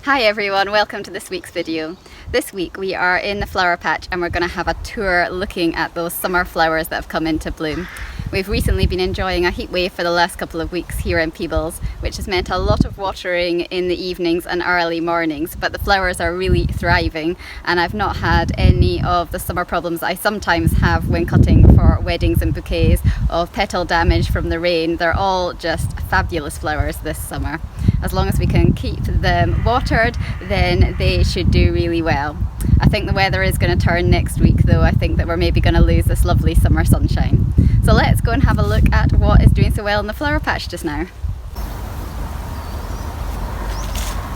Hi everyone, welcome to this week's video. This week we are in the flower patch and we're going to have a tour looking at those summer flowers that have come into bloom. We've recently been enjoying a heat wave for the last couple of weeks here in Peebles, which has meant a lot of watering in the evenings and early mornings, but the flowers are really thriving and I've not had any of the summer problems I sometimes have when cutting for weddings and bouquets of petal damage from the rain. They're all just fabulous flowers this summer. As long as we can keep them watered, then they should do really well. I think the weather is going to turn next week though. I think that we're maybe going to lose this lovely summer sunshine. So let's go and have a look at what is doing so well in the flower patch just now.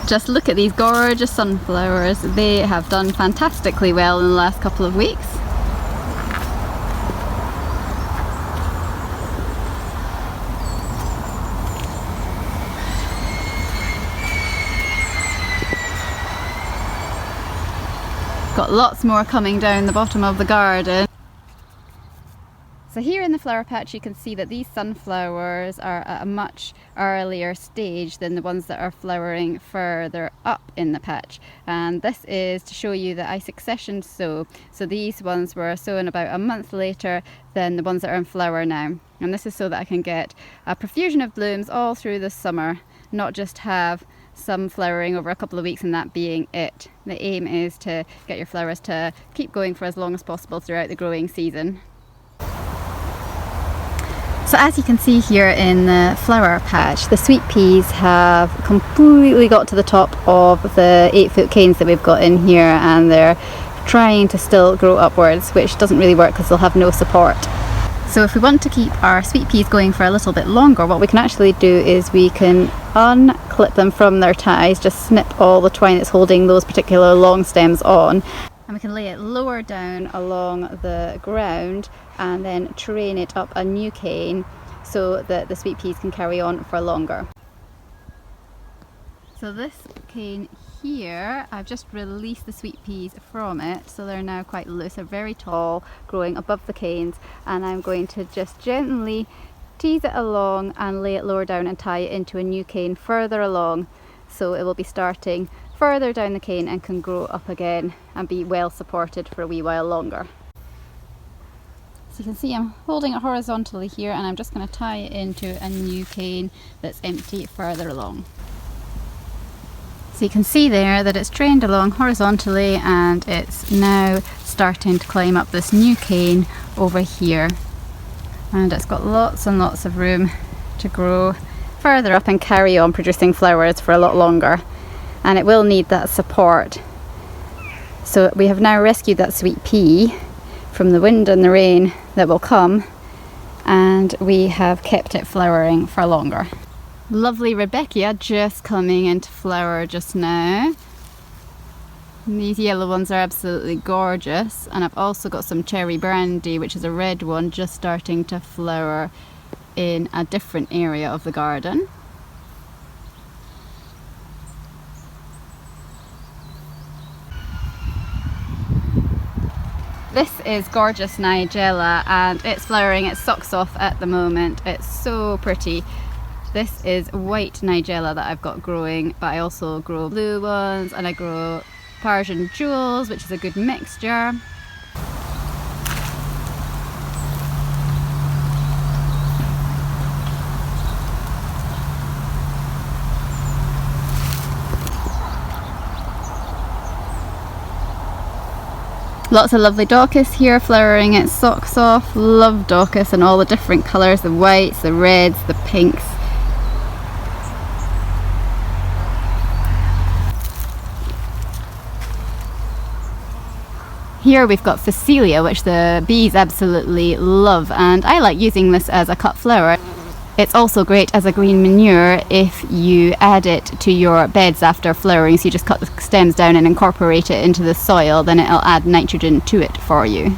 Just look at these gorgeous sunflowers. They have done fantastically well in the last couple of weeks. Got lots more coming down the bottom of the garden. So here in the flower patch you can see that these sunflowers are at a much earlier stage than the ones that are flowering further up in the patch, and this is to show you that I succession sow. So these ones were sown about a month later than the ones that are in flower now, and this is so that I can get a profusion of blooms all through the summer, not just have some flowering over a couple of weeks and that being it. The aim is to get your flowers to keep going for as long as possible throughout the growing season. So as you can see here in the flower patch, the sweet peas have completely got to the top of the 8-foot canes that we've got in here, and they're trying to still grow upwards, which doesn't really work because they'll have no support. So if we want to keep our sweet peas going for a little bit longer, what we can actually do is we can unclip them from their ties, just snip all the twine that's holding those particular long stems on, and we can lay it lower down along the ground and then train it up a new cane so that the sweet peas can carry on for longer. So this cane here, I've just released the sweet peas from it, so they're now quite loose. They're very tall, growing above the canes, and I'm going to just gently tease it along and lay it lower down and tie it into a new cane further along, so it will be starting further down the cane and can grow up again and be well supported for a wee while longer. So you can see I'm holding it horizontally here, and I'm just going to tie it into a new cane that's empty further along. So you can see there that it's trained along horizontally and it's now starting to climb up this new cane over here, and it's got lots and lots of room to grow further up and carry on producing flowers for a lot longer, and it will need that support. So we have now rescued that sweet pea from the wind and the rain that will come, and we have kept it flowering for longer. Lovely Rebecca just coming into flower just now. And these yellow ones are absolutely gorgeous, and I've also got some cherry brandy, which is a red one, just starting to flower in a different area of the garden. This is gorgeous Nigella, and it's flowering its socks off at the moment. It's so pretty. This is white Nigella that I've got growing, but I also grow blue ones and I grow Persian jewels, which is a good mixture. Lots of lovely Daucus here flowering its socks off. Love Daucus and all the different colours, the whites, the reds, the pinks. Here we've got Phacelia, which the bees absolutely love, and I like using this as a cut flower. It's also great as a green manure if you add it to your beds after flowering, so you just cut the stems down and incorporate it into the soil, then it'll add nitrogen to it for you.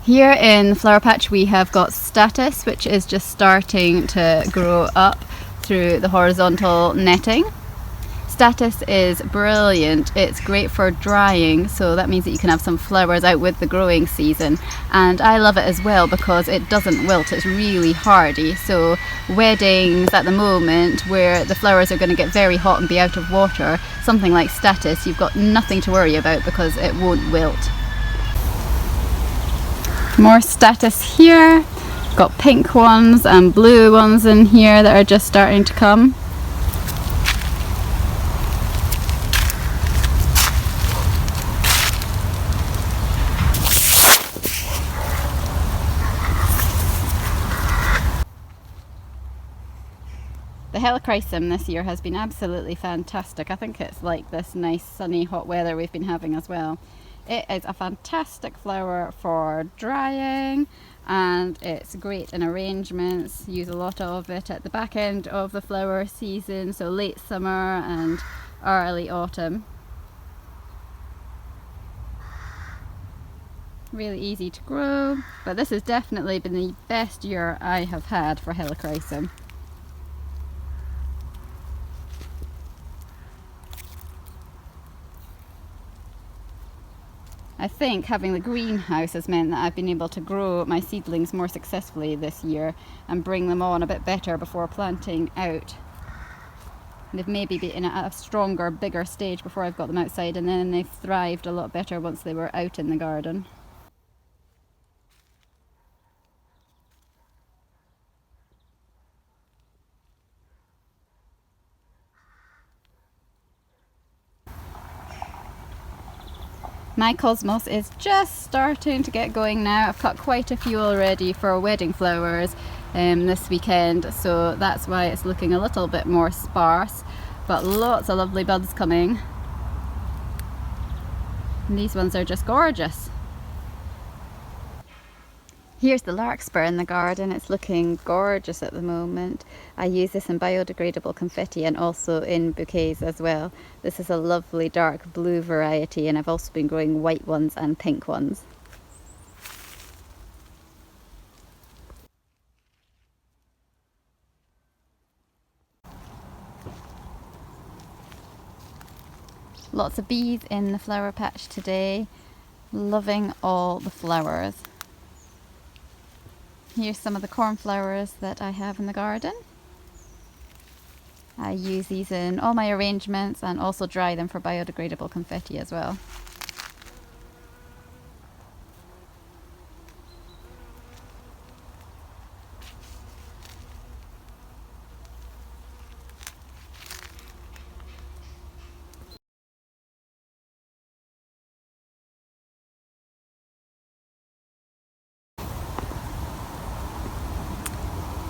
Here in the flower patch we have got Status, which is just starting to grow up through the horizontal netting. Statice is brilliant. It's great for drying, so that means that you can have some flowers out with the growing season. And I love it as well because it doesn't wilt, it's really hardy. So weddings at the moment where the flowers are going to get very hot and be out of water, something like Statice, you've got nothing to worry about because it won't wilt. More Statice here. Got pink ones and blue ones in here that are just starting to come. The Helichrysum this year has been absolutely fantastic. I think it's like this nice sunny hot weather we've been having as well. It is a fantastic flower for drying and it's great in arrangements. Use a lot of it at the back end of the flower season, so late summer and early autumn. Really easy to grow, but this has definitely been the best year I have had for Helichrysum. I think having the greenhouse has meant that I've been able to grow my seedlings more successfully this year and bring them on a bit better before planting out. And they've maybe been in a stronger, bigger stage before I've got them outside, and then they've thrived a lot better once they were out in the garden. My cosmos is just starting to get going now. I've cut quite a few already for wedding flowers this weekend, so that's why it's looking a little bit more sparse, but lots of lovely buds coming. And these ones are just gorgeous. Here's the Larkspur in the garden. It's looking gorgeous at the moment. I use this in biodegradable confetti and also in bouquets as well. This is a lovely dark blue variety, and I've also been growing white ones and pink ones. Lots of bees in the flower patch today. Loving all the flowers. Here's some of the cornflowers that I have in the garden. I use these in all my arrangements and also dry them for biodegradable confetti as well.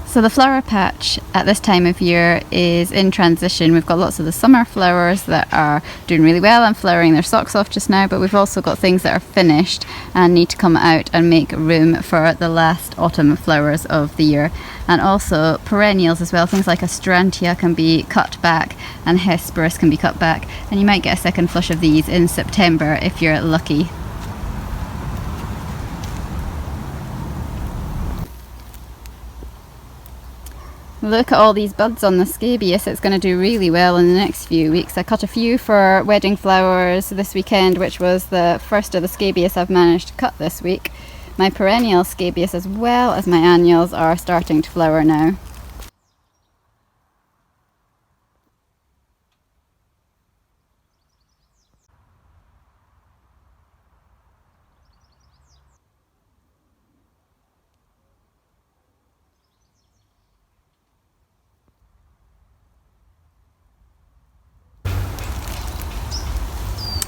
So the flower patch at this time of year is in transition. We've got lots of the summer flowers that are doing really well and flowering their socks off just now, but we've also got things that are finished and need to come out and make room for the last autumn flowers of the year. And also perennials as well. Things like Astrantia can be cut back and Hesperus can be cut back, and you might get a second flush of these in September if you're lucky. Look at all these buds on the scabies. It's going to do really well in the next few weeks. I cut a few for wedding flowers this weekend, which was the first of the scabies I've managed to cut this week. My perennial scabies as well as my annuals are starting to flower now.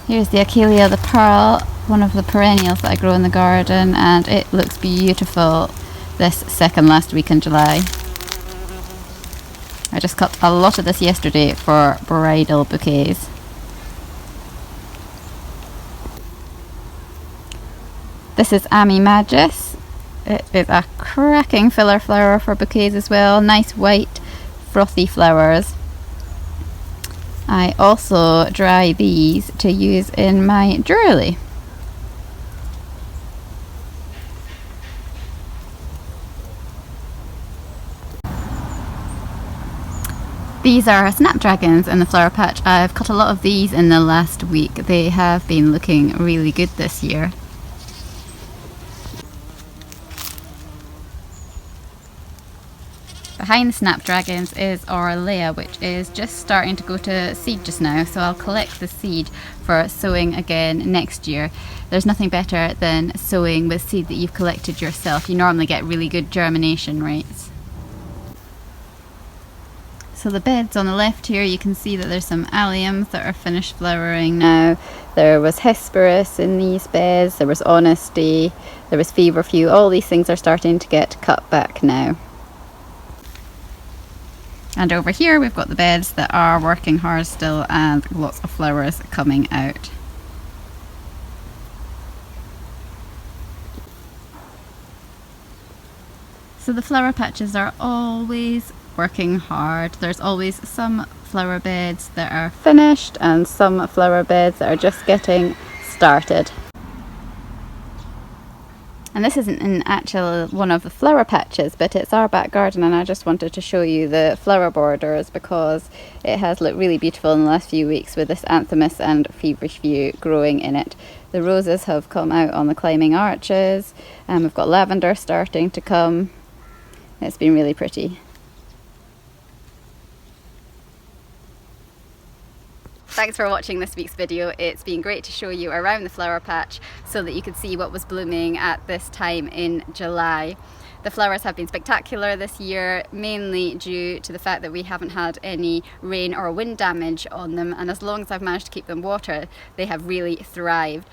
Here's the achillea, the pearl, one of the perennials that I grow in the garden, and it looks beautiful this second last week in July. I just cut a lot of this yesterday for bridal bouquets. This is amie madges. It is a cracking filler flower for bouquets as well. Nice white frothy flowers. I also dry these to use in my jewellery. These are snapdragons in the flower patch. I've cut a lot of these in the last week. They have been looking really good this year. Behind the snapdragons is achillea, which is just starting to go to seed just now, so I'll collect the seed for sowing again next year. There's nothing better than sowing with seed that you've collected yourself. You normally get really good germination rates. So the beds on the left here, you can see that there's some alliums that are finished flowering now. There was Hesperus in these beds, there was Honesty, there was Feverfew. All these things are starting to get cut back now. And over here we've got the beds that are working hard still and lots of flowers coming out. So the flower patches are always working hard. There's always some flower beds that are finished and some flower beds that are just getting started. And this isn't in actual one of the flower patches, but it's our back garden, and I just wanted to show you the flower borders because it has looked really beautiful in the last few weeks with this Anthemis and Feverfew growing in it. The roses have come out on the climbing arches, and we've got lavender starting to come. It's been really pretty. Thanks for watching this week's video. It's been great to show you around the flower patch so that you could see what was blooming at this time in July. The flowers have been spectacular this year, mainly due to the fact that we haven't had any rain or wind damage on them, and as long as I've managed to keep them watered, they have really thrived.